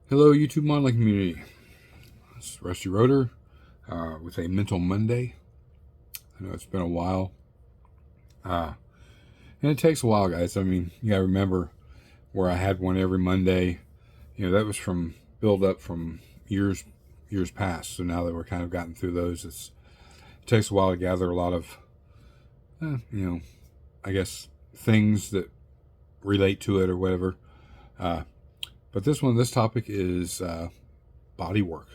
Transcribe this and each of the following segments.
Hello, YouTube modeling community. It's Rusty Rotor with a Mental Monday. I know it's been a while. And it takes a while, guys. I mean, you got to remember where I had one every Monday. That was from build up from years past. So now that we're kind of gotten through those, it takes a while to gather a lot of, I guess, things that relate to it or whatever. But this topic is body work.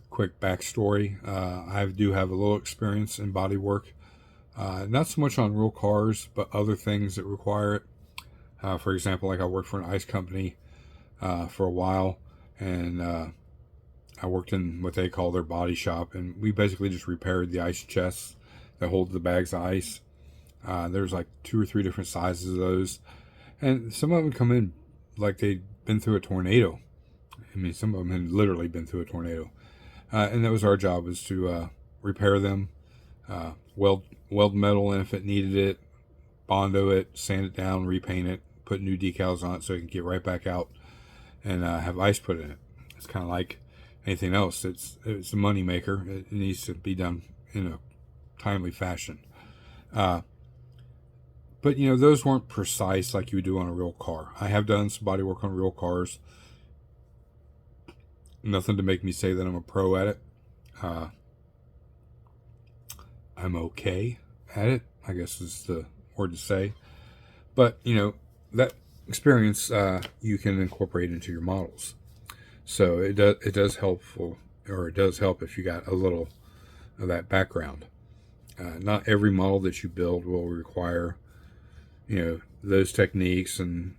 Quick backstory. I do have a little experience in body work. Not so much on real cars, but other things that require it. For example, like I worked for an ice company for a while, and I worked in what they call their body shop, and we basically just repaired the ice chests that hold the bags of ice. There's like 2 or 3 different sizes of those, and some of them come in like they'd been through a tornado. I mean, some of them had literally been through a tornado. And that was our job, was to repair them, weld metal in if it needed it, bondo it, sand it down, repaint it, put new decals on it so it can get right back out and have ice put in it. It's kind of like anything else. It's a money maker. It needs to be done in a timely fashion. But those weren't precise like you would do on a real car. I have done some body work on real cars. Nothing to make me say that I'm a pro at it. I'm okay at it, I guess is the word to say. But, that experience you can incorporate into your models. So it does help if you got a little of that background. Not every model that you build will require, those techniques and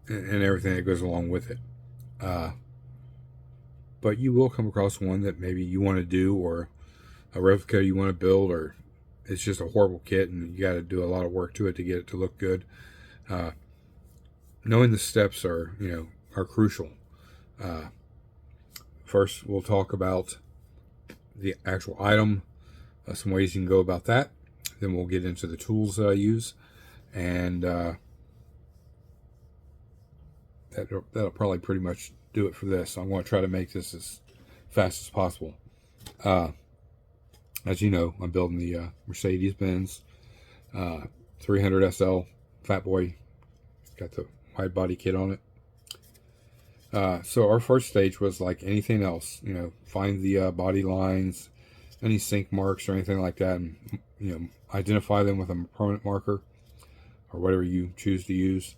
everything that goes along with it. But you will come across one that maybe you want to do, or a replica you want to build, or it's just a horrible kit and you got to do a lot of work to it to get it to look good. Knowing the steps are crucial. First, we'll talk about the actual item, some ways you can go about that. Then we'll get into the tools that I use, and that'll probably pretty much do it for this. I'm going to try to make this as fast as possible. As you know, I'm building the Mercedes-Benz 300 SL Fat Boy. Got the wide body kit on it. So our first stage was like anything else. Find the body lines, any sink marks or anything like that, and identify them with a permanent marker or whatever you choose to use.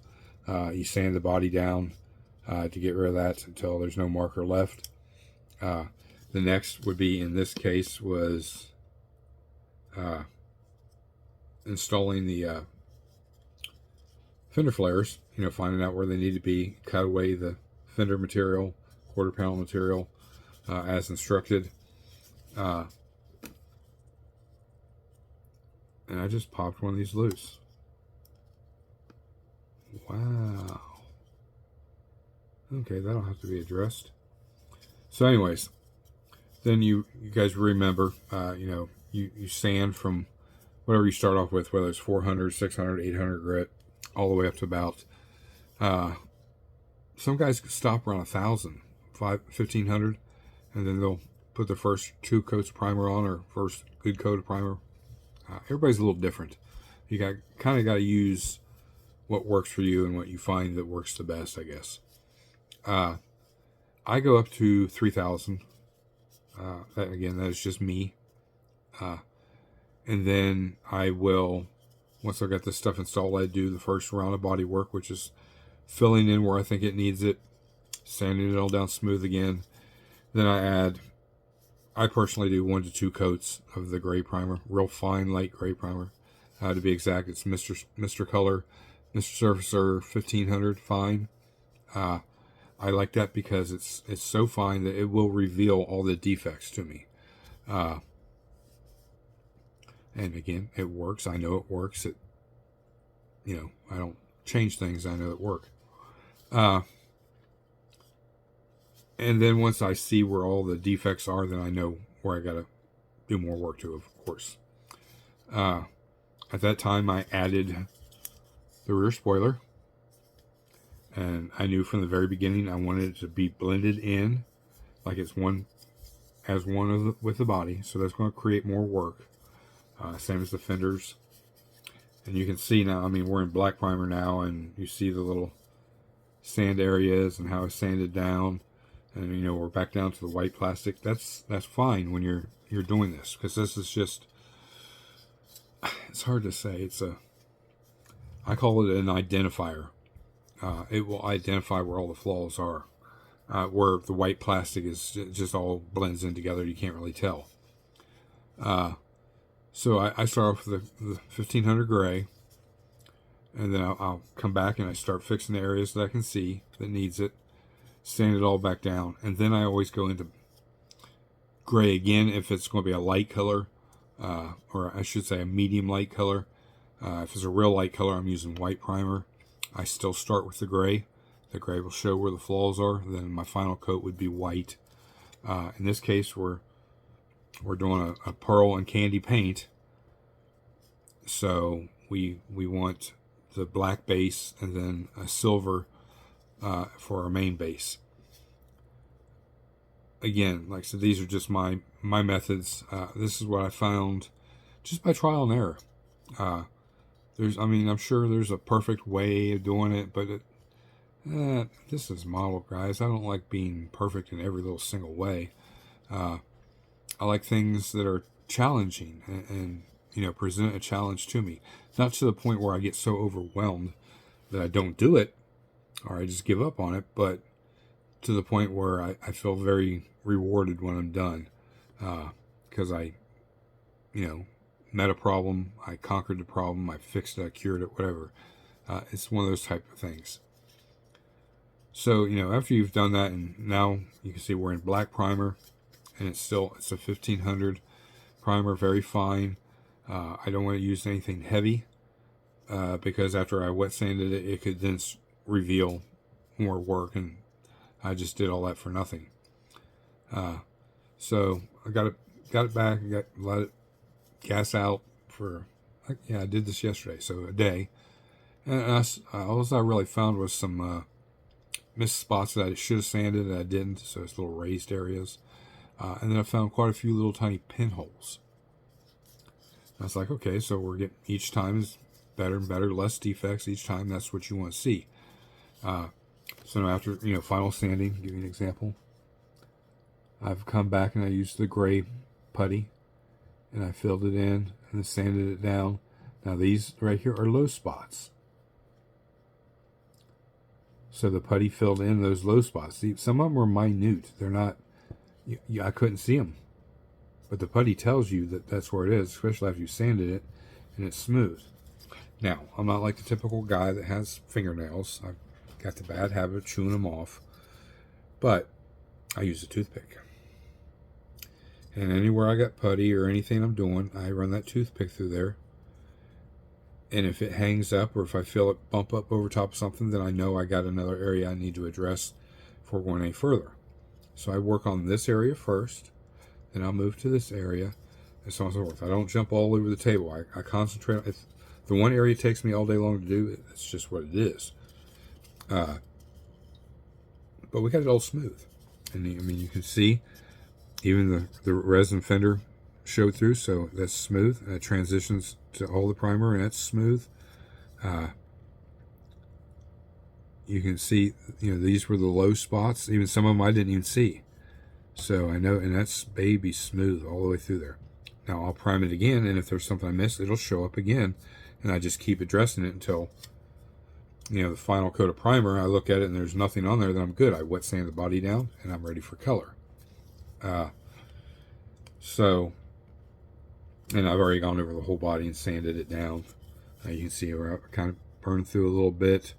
You sand the body down to get rid of that until there's no marker left. The next would be, in this case, was installing the fender flares. Finding out where they need to be, cut away the fender material, quarter panel material, as instructed. And I just popped one of these loose. Wow. Okay, that'll have to be addressed. So anyways, then you guys remember, you sand from whatever you start off with, whether it's 400, 600, 800 grit, all the way up to about, some guys stop around 1,000, 1,500, and then they'll put the first 2 coats of primer on, or first good coat of primer. Everybody's a little different. You got to use what works for you and what you find that works the best, I guess. I go up to 3,000. That is just me. And then I will, once I've got this stuff installed, I do the first round of body work, which is filling in where I think it needs it, sanding it all down smooth again. Then I personally do 1 to 2 coats of the gray primer, real fine, light gray primer. To be exact, it's Mr. Color, Mr. Surfacer 1500 fine. I like that because it's so fine that it will reveal all the defects to me. And again, it works. I know it works. I don't change things. I know it work. And then once I see where all the defects are, then I know where I got to do more work to, of course. At that time, I added the rear spoiler. And I knew from the very beginning I wanted it to be blended in, like it's one as one of with the body. So that's going to create more work. Same as the fenders. And you can see now, I mean, we're in black primer now, and you see the little sand areas and how it's sanded down. And you know, we're back down to the white plastic. That's fine when you're doing this, because this is just, it's hard to say. I call it an identifier. It will identify where all the flaws are. Where the white plastic is just all blends in together, you can't really tell. So I start off with the 1500 gray, and then I'll come back and I start fixing the areas that I can see that needs it, sand it all back down, and then I always go into gray again if it's going to be a light color, or I should say a medium light color. If it's a real light color, I'm using white primer. I still start with the gray. The gray will show where the flaws are. Then my final coat would be white. In this case, we're doing a pearl and candy paint. So we want the black base and then a silver for our main base. Again, like I said, these are just my methods. This is what I found just by trial and error. I'm sure there's a perfect way of doing it, but this is model, guys. I don't like being perfect in every little single way. I like things that are challenging and you know, present a challenge to me. Not to the point where I get so overwhelmed that I don't do it or I just give up on it, but to the point where I feel very rewarded when I'm done. Because I, you know, met a problem, I conquered the problem, I fixed it, I cured it, whatever. It's one of those type of things. So, you know, after you've done that, and now you can see we're in black primer, and it's a 1500 primer, very fine. I don't want to use anything heavy, because after I wet sanded it, it could then reveal more work, and I just did all that for nothing. So I got it back, let it gas out for, I did this yesterday, so a day. And all I really found was some missed spots that I should have sanded that I didn't, so it's little raised areas. And then I found quite a few little tiny pinholes. I was like, okay, so we're getting, each time is better and better, less defects each time. That's what you want to see. So now after, you know, final sanding, give you an example. I've come back and I used the gray putty and I filled it in and then sanded it down. Now these right here are low spots. So the putty filled in those low spots. See, some of them were minute. They're not, I couldn't see them. But the putty tells you that that's where it is, especially after you sanded it and it's smooth. Now, I'm not like the typical guy that has fingernails. I've got the bad habit of chewing them off. But I use a toothpick. And anywhere I got putty or anything I'm doing, I run that toothpick through there. And if it hangs up or if I feel it bump up over top of something, then I know I got another area I need to address before going any further. So I work on this area first, then I'll move to this area, and so on and so forth. I don't jump all over the table. I concentrate on, if the one area takes me all day long to do, it's just what it is. But we got it all smooth. And I mean, you can see even the resin fender showed through, so that's smooth. It transitions to all the primer, and that's smooth. You can see, you know, these were the low spots. Even some of them I didn't even see. So I know, and that's baby smooth all the way through there. Now I'll prime it again, and if there's something I missed, it'll show up again, and I just keep addressing it until, you know, the final coat of primer. I look at it and there's nothing on there, then I'm good. I wet sand the body down, and I'm ready for color. And I've already gone over the whole body and sanded it down. You can see where I kind of burned through a little bit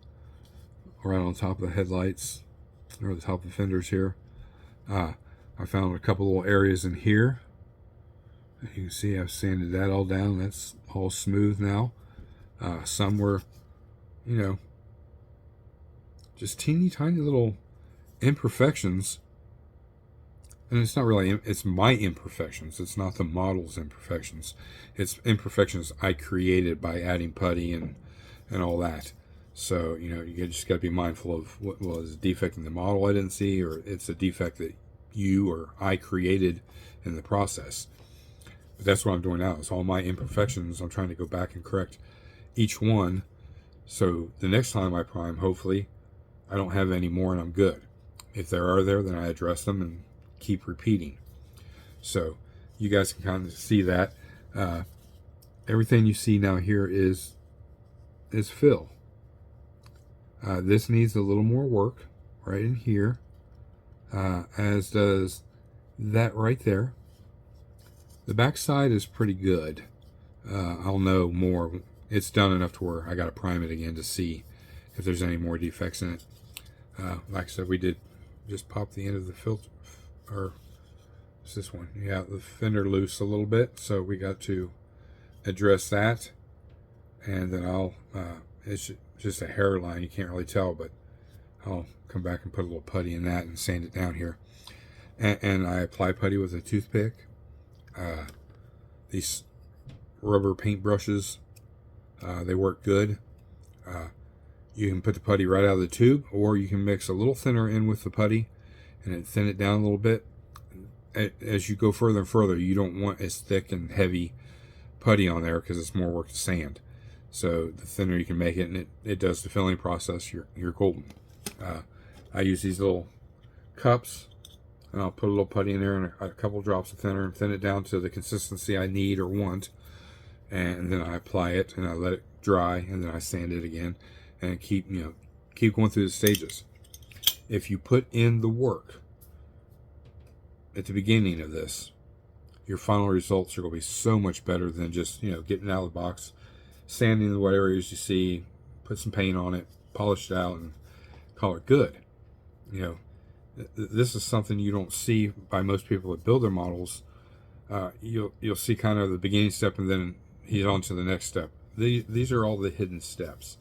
right on top of the headlights, or the top of the fenders here. I found a couple little areas in here. You can see I've sanded that all down. That's all smooth now. Some were, you know, just teeny tiny little imperfections. And it's not really, it's my imperfections. It's not the model's imperfections. It's imperfections I created by adding putty and all that. So, you just got to be mindful of what was a defect in the model I didn't see, or it's a defect that you or I created in the process. But that's what I'm doing now. It's all my imperfections. I'm trying to go back and correct each one. So the next time I prime, hopefully, I don't have any more and I'm good. If there are there, then I address them and keep repeating. So you guys can kind of see that. Everything you see now here is fill. This needs a little more work right in here, as does that right there. The back side is pretty good. I'll know more. It's done enough to where I got to prime it again to see if there's any more defects in it. Like I said, we did just pop the end of the filter, or it's this one. Yeah, the fender loose a little bit, so we got to address that. And then it's just a hairline, you can't really tell, but I'll come back and put a little putty in that and sand it down here. And I apply putty with a toothpick. These rubber paint brushes, they work good. You can put the putty right out of the tube, or you can mix a little thinner in with the putty and then thin it down a little bit. As you go further and further, you don't want as thick and heavy putty on there because it's more work to sand. So the thinner you can make it, and it does the filling process, you're golden. I use these little cups, and I'll put a little putty in there and a couple drops of thinner and thin it down to the consistency I need or want. And then I apply it and I let it dry, and then I sand it again and keep going through the stages. If you put in the work at the beginning of this, your final results are going to be so much better than just getting out of the box, sanding the areas you see, put some paint on it, polish it out, and call it good. This is something you don't see by most people that build their models. You'll see kind of the beginning step, and then he's on to the next step. These are all the hidden steps.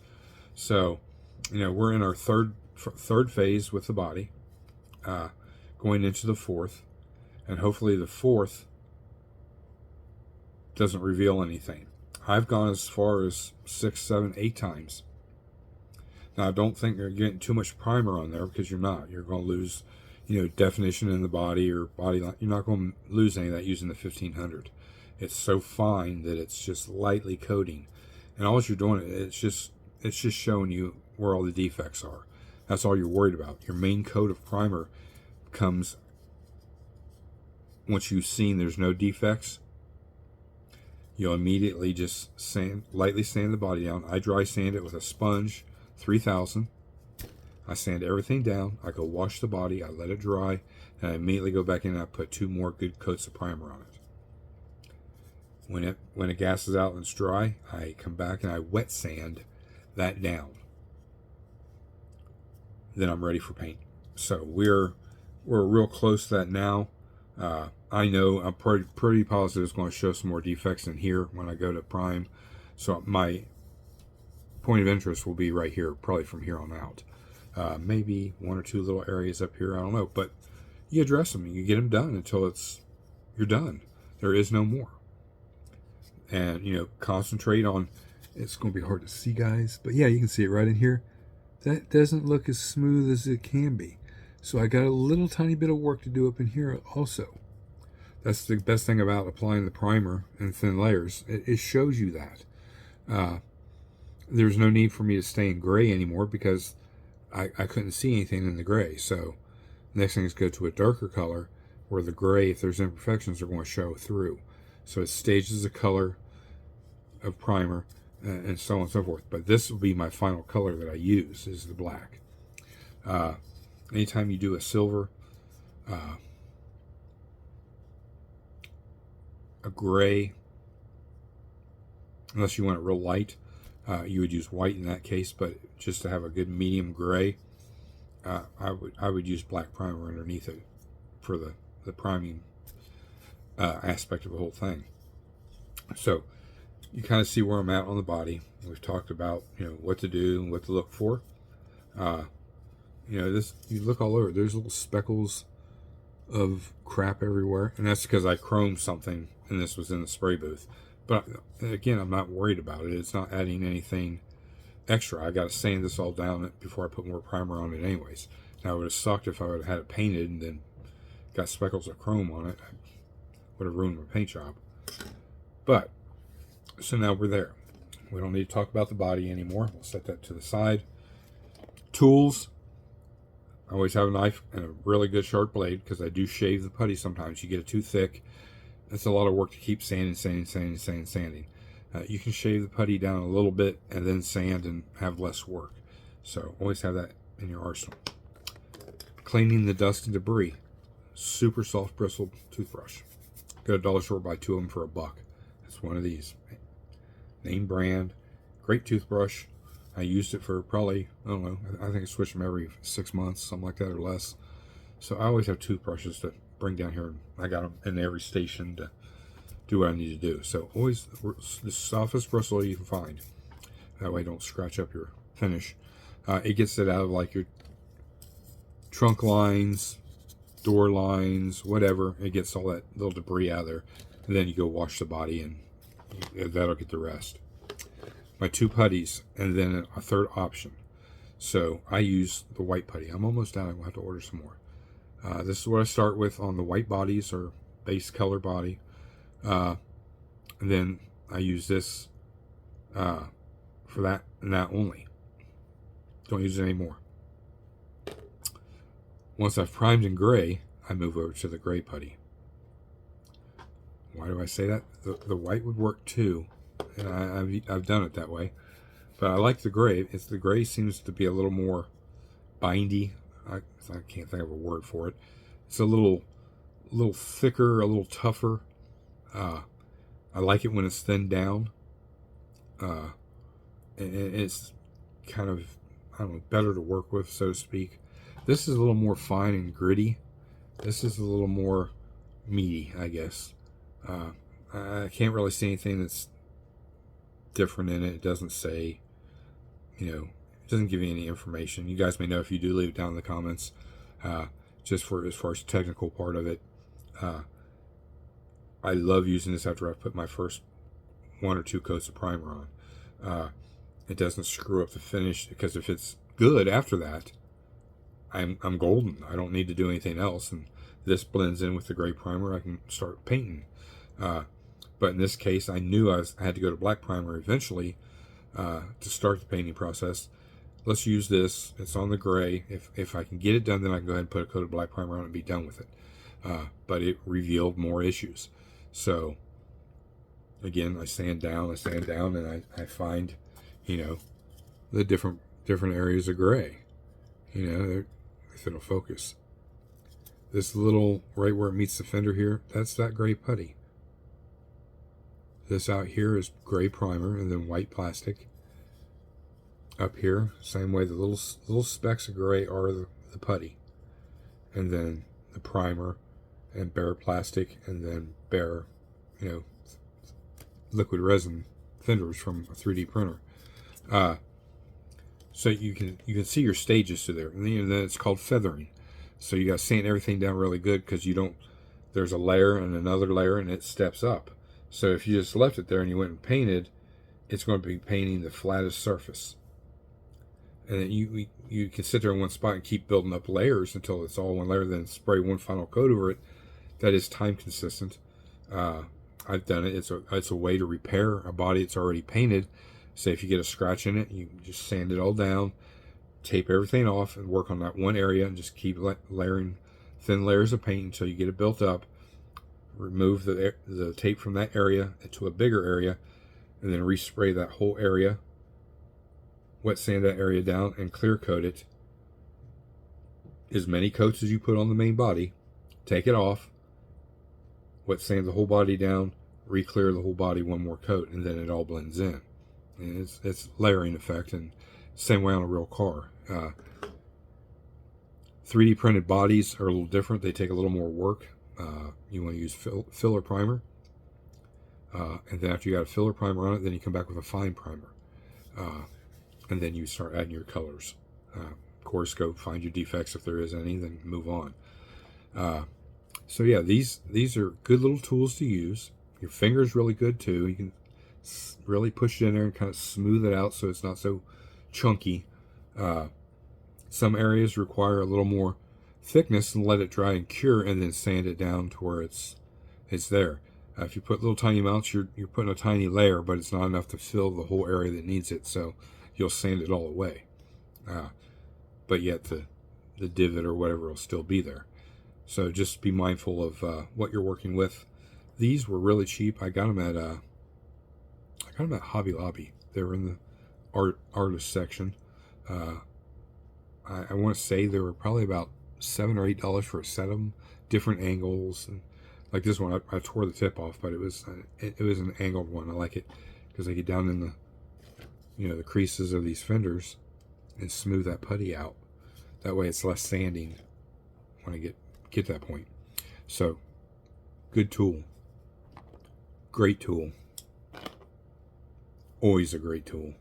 So, we're in our third phase with the body, going into the fourth, and hopefully the fourth doesn't reveal anything. I've gone as far as 6, 7, 8 times. Now, I don't think you're getting too much primer on there, because you're not. You're going to lose, definition in the body or body line. You're not going to lose any of that using the 1500. It's so fine that it's just lightly coating, and all you're doing, it's just showing you where all the defects are. That's all you're worried about. Your main coat of primer comes once you've seen there's no defects. You'll immediately just lightly sand the body down. I dry sand it with a sponge, 3000. I sand everything down. I go wash the body. I let it dry, and I immediately go back in and I put 2 more good coats of primer on it. When it gasses out and it's dry, I come back and I wet sand that down. Then I'm ready for paint. So we're real close to that now. I know I'm pretty positive it's going to show some more defects in here when I go to prime. So my point of interest will be right here, probably from here on out. Maybe 1 or 2 little areas up here, I don't know. But you address them and you get them done until you're done. There is no more. And, concentrate on, it's going to be hard to see, guys. But yeah, you can see it right in here. That doesn't look as smooth as it can be. So I got a little tiny bit of work to do up in here also. That's the best thing about applying the primer in thin layers. It shows you that. There's no need for me to stay in gray anymore because I couldn't see anything in the gray. So next thing is go to a darker color where the gray, if there's imperfections, are going to show through. So it stages the color of primer and so on and so forth. But this will be my final color that I use, is the black. Anytime you do a silver, a gray, unless you want it real light, you would use white in that case. But just to have a good medium gray, I would use black primer underneath it for the priming aspect of the whole thing. So you kind of see where I'm at on the body. We've talked about what to do and what to look for. This, you look all over, there's little speckles of crap everywhere, and that's because I chromed something and this was in the spray booth. But again, I'm not worried about it. It's not adding anything extra. I got to sand this all down before I put more primer on it anyways. Now, it would have sucked if I would have had it painted and then got speckles of chrome on it. I would have ruined my paint job. But, so now we're there. We don't need to talk about the body anymore. We'll set that to the side. Tools. I always have a knife and a really good sharp blade because I do shave the putty sometimes. You get it too thick. It's a lot of work to keep sanding. You can shave the putty down a little bit and then sand and have less work. So always have that in your arsenal. Cleaning the dust and debris. Super soft bristled toothbrush. Go to dollar store, buy 2 of them for $1. It's one of these. Name brand. Great toothbrush. I used it for probably, I don't know, I think I switch them every 6 months, something like that or less. So I always have toothbrushes to bring down here. I got them in every station to do what I need to do. So always the softest bristle you can find. That way don't scratch up your finish. It gets it out of like your trunk lines, door lines, whatever. It gets all that little debris out of there. And then you go wash the body and that'll get the rest. My 2 putties, and then a third option. So I use the white putty. I'm almost done. I'll have to order some more. This is what I start with on the white bodies or base color body. And then I use this for that and that only. Don't use it anymore. Once I've primed in gray, I move over to the gray putty. Why do I say that? The white would work too. And I've done it that way, but I like the gray. The gray seems to be a little more bindy. I can't think of a word for it. It's a little thicker, a little tougher. I like it when it's thinned down. And it's kind of, I don't know, better to work with, so to speak. This is a little more fine and gritty. This is a little more meaty, I guess. I can't really see anything that's different in it. It doesn't say, it doesn't give you any information. You guys may know if you do, leave it down in the comments. Just for as far as the technical part of it, I love using this after I've put my first 1 or 2 coats of primer on. It doesn't screw up the finish, because if it's good after that, I'm golden. I don't need to do anything else, and this blends in with the gray primer. I can start painting. But in this case, I knew I had to go to black primer eventually to start the painting process. Let's use this. It's on the gray. If I can get it done, then I can go ahead and put a coat of black primer on it and be done with it. But it revealed more issues. So, again, I sand down, and I find, the different areas of gray. If it'll focus. This little, right where it meets the fender here, that's that gray putty. This out here is gray primer and then white plastic. Up here, same way, the little specks of gray are the putty. And then the primer and bare plastic, and then bare, liquid resin fenders from a 3D printer. So you can see your stages to there. And then it's called feathering. So you got to sand everything down really good, because there's a layer and another layer, and it steps up. So if you just left it there and you went and painted, it's going to be painting the flattest surface. And then you can sit there in one spot and keep building up layers until it's all one layer, then spray one final coat over it. That is time consistent. I've done it. It's a way to repair a body that's already painted. Say if you get a scratch in it, you just sand it all down, tape everything off, and work on that one area, and just keep layering thin layers of paint until you get it built up. Remove the tape from that area to a bigger area, and then respray that whole area, wet sand that area down, and clear coat it. As many coats as you put on the main body, take it off, wet sand the whole body down, re-clear the whole body, one more coat, and then it all blends in. And it's layering effect, and same way on a real car. 3D printed bodies are a little different. They take a little more work. You want to use filler primer, and then after you got a filler primer on it, then you come back with a fine primer, and then you start adding your colors. Of course, go find your defects if there is any, then move on. So yeah, these are good little tools to use. Your finger's really good too. You can really push it in there and kind of smooth it out so it's not so chunky. Some areas require a little more thickness and let it dry and cure, and then sand it down to where it's there. If you put little tiny amounts, you're putting a tiny layer, but it's not enough to fill the whole area that needs it, so you'll sand it all away. But yet the divot or whatever will still be there. So just be mindful of what you're working with. These were really cheap. I got them at Hobby Lobby. They were in the artist section. I want to say they were probably about $7 or $8 for a set of them, different angles, and like this one, I tore the tip off, but it was an angled one. I like it because I get down in the creases of these fenders and smooth that putty out. That way, it's less sanding when I get to that point. So, good tool, great tool, always a great tool.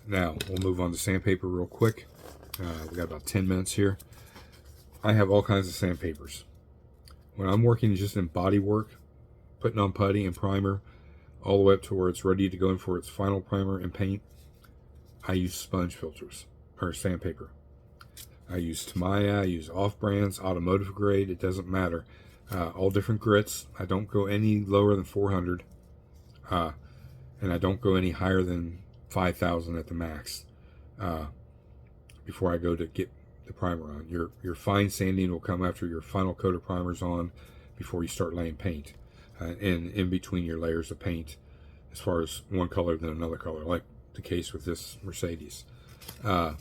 Now we'll move on to sandpaper real quick. We got about 10 minutes here. I have all kinds of sandpapers. When I'm working just in body work, putting on putty and primer, all the way up to where it's ready to go in for its final primer and paint, I use sponge filters, or sandpaper. I use Tamiya, I use off-brands, automotive grade, it doesn't matter. All different grits. I don't go any lower than 400, and I don't go any higher than 5,000 at the max before I go to get the primer on. Your fine sanding will come after your final coat of primer's on, before you start laying paint, and in between your layers of paint, as far as one color than another color, like the case with this Mercedes. And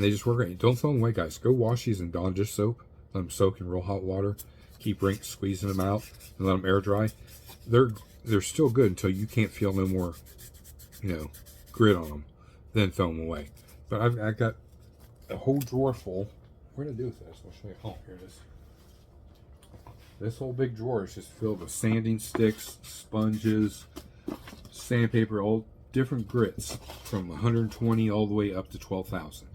they just work great. Don't throw them away, guys. Go wash these in Dawn dish soap. Let them soak in real hot water. Keep squeezing them out and let them air dry. They're still good until you can't feel no more, grit on them. Then throw them away. But I've got a whole drawer full. What did I do with this? I'll show you. Oh, here it is. This whole big drawer is just filled with sanding sticks, sponges, sandpaper, all different grits, from 120 all the way up to 12,000.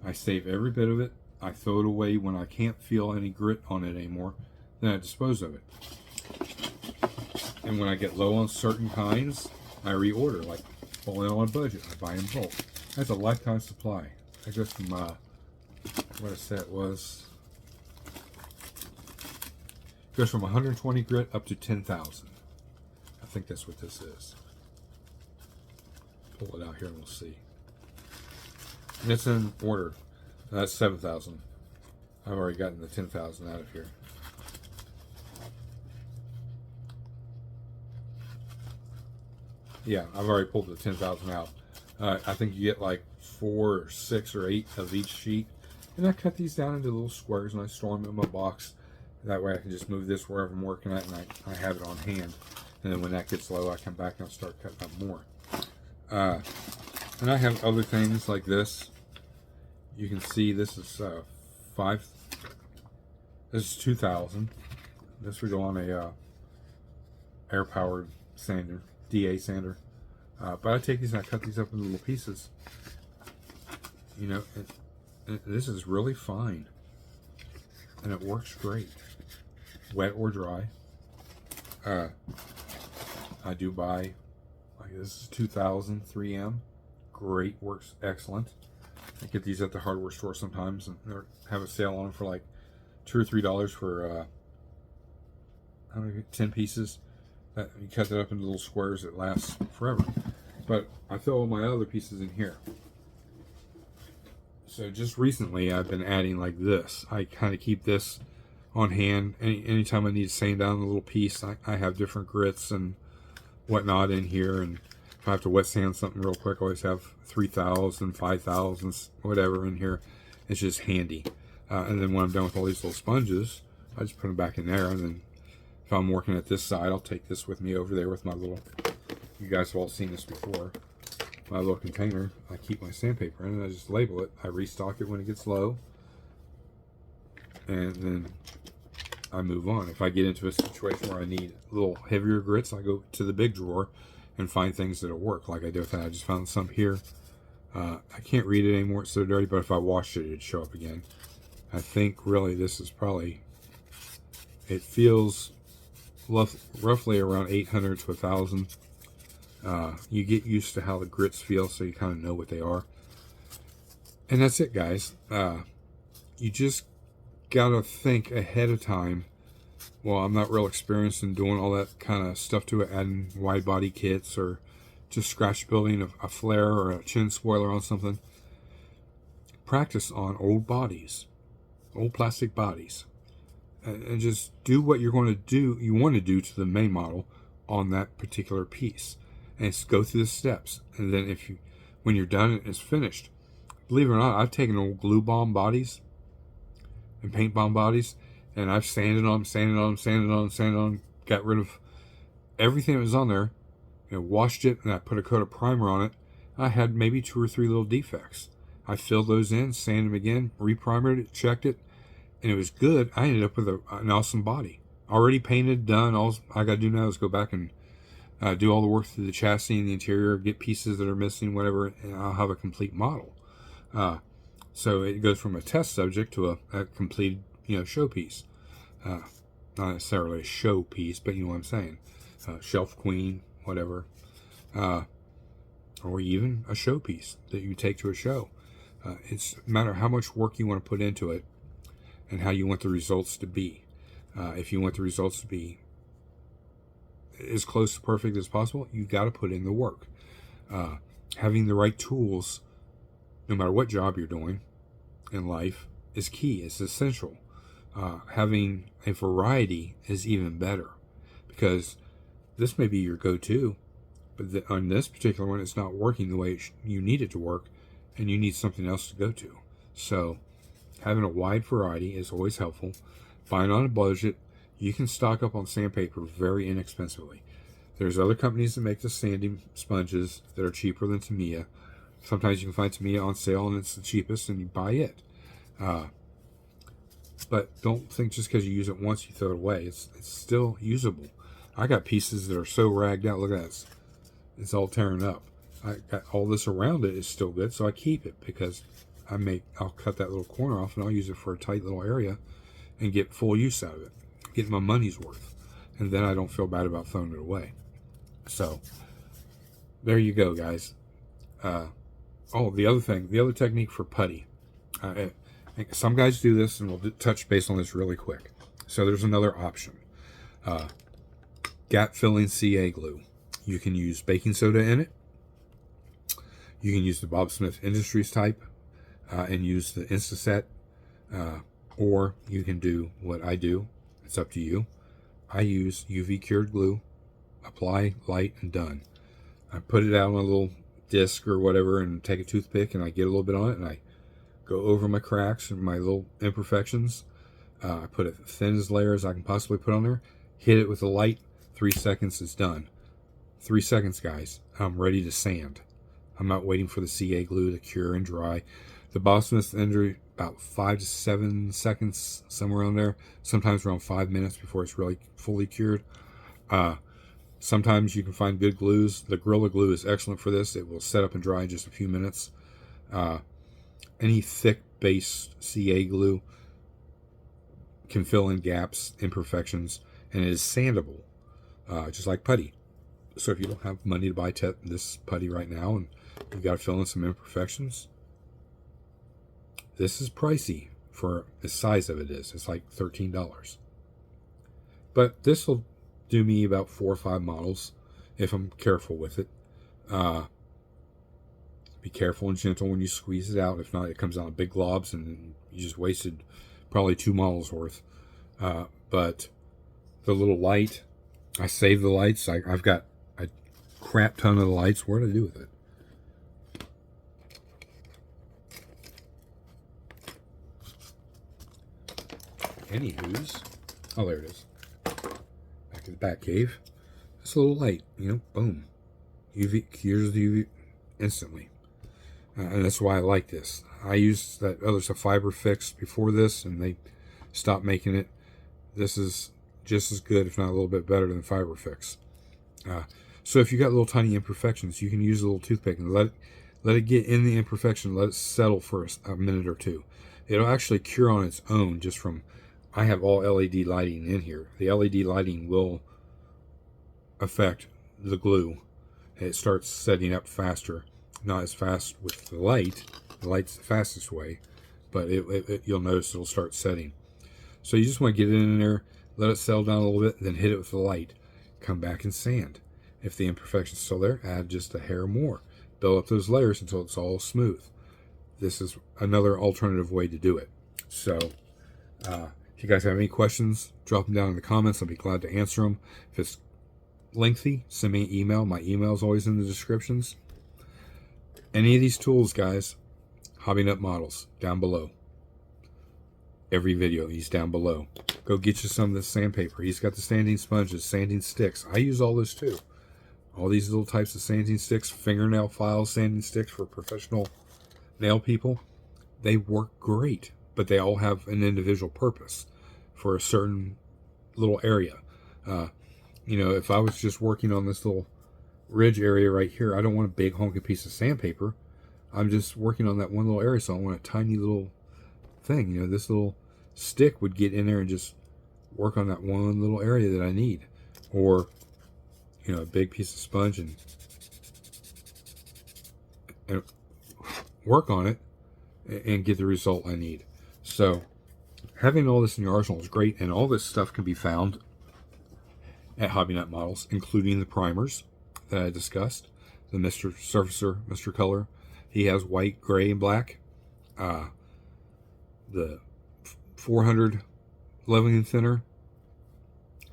I save every bit of it. I throw it away when I can't feel any grit on it anymore. Then I dispose of it. And when I get low on certain kinds, I reorder. Like, falling on a budget, I buy in bulk. That's a lifetime supply. I go from, what I said it was, goes from 120 grit up to 10,000. I think that's what this is. Pull it out here and we'll see. And it's in order. That's 7,000. I've already gotten the 10,000 out of here. Yeah, I've already pulled the 10,000 out. I think you get like 4 or 6 or 8 of each sheet. And I cut these down into little squares and I store them in my box. That way I can just move this wherever I'm working at, and I have it on hand. And then when that gets low, I come back and I'll start cutting up more. And I have other things like this. You can see this is this is 2,000. This would go on a air-powered sander, DA sander. But I take these and I cut these up into little pieces. This is really fine. And it works great. Wet or dry. I do buy, like this is 2000 3M. Great, works excellent. I get these at the hardware store sometimes, and they have a sale on them for like $2 or $3 for 10 pieces. You cut that up into little squares, it lasts forever. But I throw all my other pieces in here. So just recently I've been adding like this. I kind of keep this on hand. Anytime I need to sand down a little piece, I have different grits and whatnot in here. And if I have to wet sand something real quick, I always have 3,000, 5,000, whatever in here. It's just handy. And then when I'm done with all these little sponges, I just put them back in there. And then if I'm working at this side, I'll take this with me over there with my little, you guys have all seen this before, my little container. I keep my sandpaper in and I just label it. I restock it when it gets low. And then I move on. If I get into a situation where I need a little heavier grits, I go to the big drawer and find things that'll work. Like I did with that. I just found some here. I can't read it anymore. It's so dirty, but if I washed it, it'd show up again. I think really this is probably, it feels roughly around 800 to 1,000. You get used to how the grits feel, so you kind of know what they are. And that's it, guys. You just gotta think ahead of time. Well, I'm not real experienced in doing all that kind of stuff to it, adding wide body kits or just scratch building a flare or a chin spoiler on something. Practice on old bodies, old plastic bodies, and just do what you're going to do. You want to do to the main model on that particular piece, and just go through the steps. And then when you're done, it's finished. Believe it or not, I've taken old glue bomb bodies and paint bomb bodies, and I've sanded on, got rid of everything that was on there, and washed it, and I put a coat of primer on it. I had maybe 2 or 3 little defects. I filled those in, sanded them again, reprimered it, checked it, and it was good. I ended up with an awesome body. Already painted, done. All I got to do now is go back and do all the work through the chassis and the interior, get pieces that are missing, whatever, and I'll have a complete model. So it goes from a test subject to a completed, showpiece. Not necessarily a showpiece, but you know what I'm saying. Shelf queen, whatever. Or even a showpiece that you take to a show. It's a matter of how much work you want to put into it and how you want the results to be. If you want the results to be as close to perfect as possible, you got to put in the work. Having the right tools, no matter what job you're doing in life, is key. It's essential. Having a variety is even better, because this may be your go-to, but on this particular one, it's not working the way you need it to work, and you need something else to go to. So having a wide variety is always helpful. Buying on a budget, you can stock up on sandpaper very inexpensively. There's other companies that make the sanding sponges that are cheaper than Tamiya. Sometimes you can find Tamiya on sale and it's the cheapest, and you buy it. But don't think just because you use it once you throw it away. It's still usable. I got pieces that are so ragged out. Look at this. It's all tearing up. I got all this around it is still good, so I keep it, because I'll cut that little corner off and I'll use it for a tight little area and get full use out of it. Get my money's worth. And then I don't feel bad about throwing it away. So there you go, guys. The other technique for putty. Some guys do this, and we'll touch base on this really quick. So there's another option. Gap filling CA glue. You can use baking soda in it. You can use the Bob Smith Industries type and use the Instaset. Or you can do what I do. It's up to you. I use UV cured glue. Apply, light, and done. I put it out on a little disc or whatever, and take a toothpick, and I get a little bit on it, and I go over my cracks and my little imperfections. I put it thin as layer as I can possibly put on there. Hit it with a light. 3 seconds, it's done. 3 seconds, guys. I'm ready to sand. I'm not waiting for the CA glue to cure and dry. The Bob Smith Industries, about 5 to 7 seconds, somewhere on there. Sometimes around 5 minutes before it's really fully cured. Sometimes you can find good glues. The Gorilla Glue is excellent for this. It will set up and dry in just a few minutes. Any thick base CA glue can fill in gaps, imperfections, and it is sandable, just like putty. So if you don't have money to buy this putty right now, and you've got to fill in some imperfections, this is pricey for the size of it is. It's like $13. But this will do me about 4 or 5 models if I'm careful with it. Be careful and gentle when you squeeze it out. If not, it comes out in big globs, and you just wasted probably 2 models worth. But the little light, I saved the lights. I've got a crap ton of the lights. What did I do with it? Anywho's, oh, there it is. Back to the back cave. It's a little light, boom. UV cures the UV instantly. And that's why I like this. I used that other fiber fix before this, and they stopped making it. This is just as good, if not a little bit better than fiber fix. So if you got little tiny imperfections, you can use a little toothpick and let it get in the imperfection, let it settle for a minute or two. It'll actually cure on its own just from, I have all LED lighting in here. The LED lighting will affect the glue, it starts setting up faster. Not as fast with the light. The light's the fastest way, but you'll notice it'll start setting. So you just want to get it in there, let it settle down a little bit, then hit it with the light. Come back and sand. If the imperfection's still there, add just a hair more. Build up those layers until it's all smooth. This is another alternative way to do it. So if you guys have any questions, drop them down in the comments. I'll be glad to answer them. If it's lengthy, send me an email. My email is always in the descriptions. Any of these tools, guys, Hobby Nut Models, down below. Every video, he's down below. Go get you some of this sandpaper. He's got the sanding sponges, sanding sticks. I use all this too. All these little types of sanding sticks, fingernail file sanding sticks for professional nail people. They work great, but they all have an individual purpose for a certain little area. You know, if I was just working on this little ridge area right here, I don't want a big honking piece of sandpaper. I'm just working on that one little area, so I want a tiny little thing. You know, this little stick would get in there and just work on that one little area that I need. Or, you know, a big piece of sponge and work on it and get the result I need. So having all this in your arsenal is great, and all this stuff can be found at Hobby Nut Models, including the primers that I discussed. The Mr. Surfacer, Mr. Color. He has white, gray, and black. The 400 leveling thinner,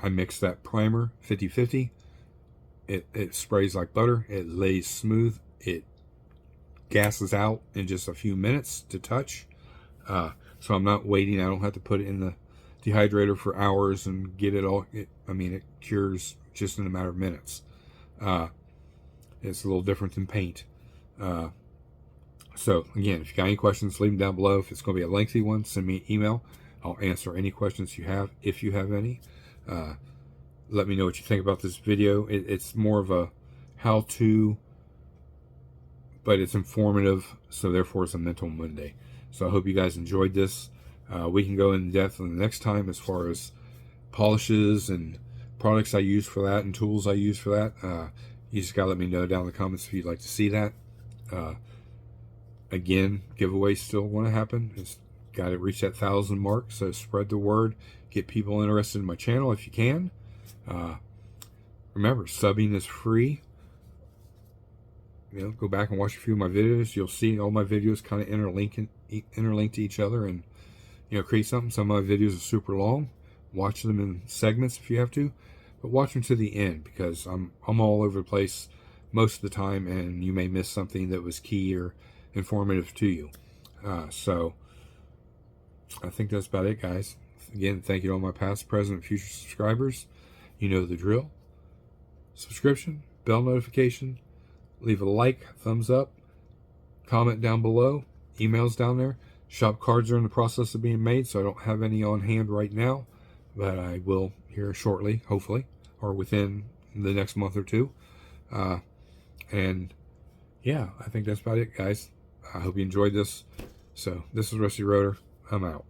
I mix that primer 50-50. It sprays like butter. It lays smooth. It gases out in just a few minutes to touch. So I'm not waiting. I don't have to put it in the dehydrator for hours and get it all. It cures just in a matter of minutes. It's a little different than paint. So again, if you got any questions, leave them down below. If it's going to be a lengthy one, send me an email. I'll answer any questions you have, if you have any. Let me know what you think about this video. It's more of a how-to, but it's informative, so therefore it's a mental Monday. So I hope you guys enjoyed this. We can go in depth on the next time as far as polishes and products I use for that and tools I use for that. You just gotta let me know down in the comments if you'd like to see that. Again, giveaways still want to happen. It's got to reach that 1,000 mark, so spread the word. Get people interested in my channel if you can. Remember, subbing is free. You know, go back and watch a few of my videos. You'll see all my videos kind of interlink to each other, and you know, create something. Some of my videos are super long. Watch them in segments if you have to, but watch them to the end, because I'm all over the place most of the time, and you may miss something that was key or informative to you. So I think that's about it, guys. Again, thank you to all my past, present, future subscribers. You know the drill. Subscription, bell notification, leave a like, thumbs up, comment down below, emails down there. Shop cards are in the process of being made, so I don't have any on hand right now, but I will here shortly, hopefully, or within the next month or two. And yeah, I think that's about it, guys. I hope you enjoyed this. So this is Rusty Rotor. I'm out.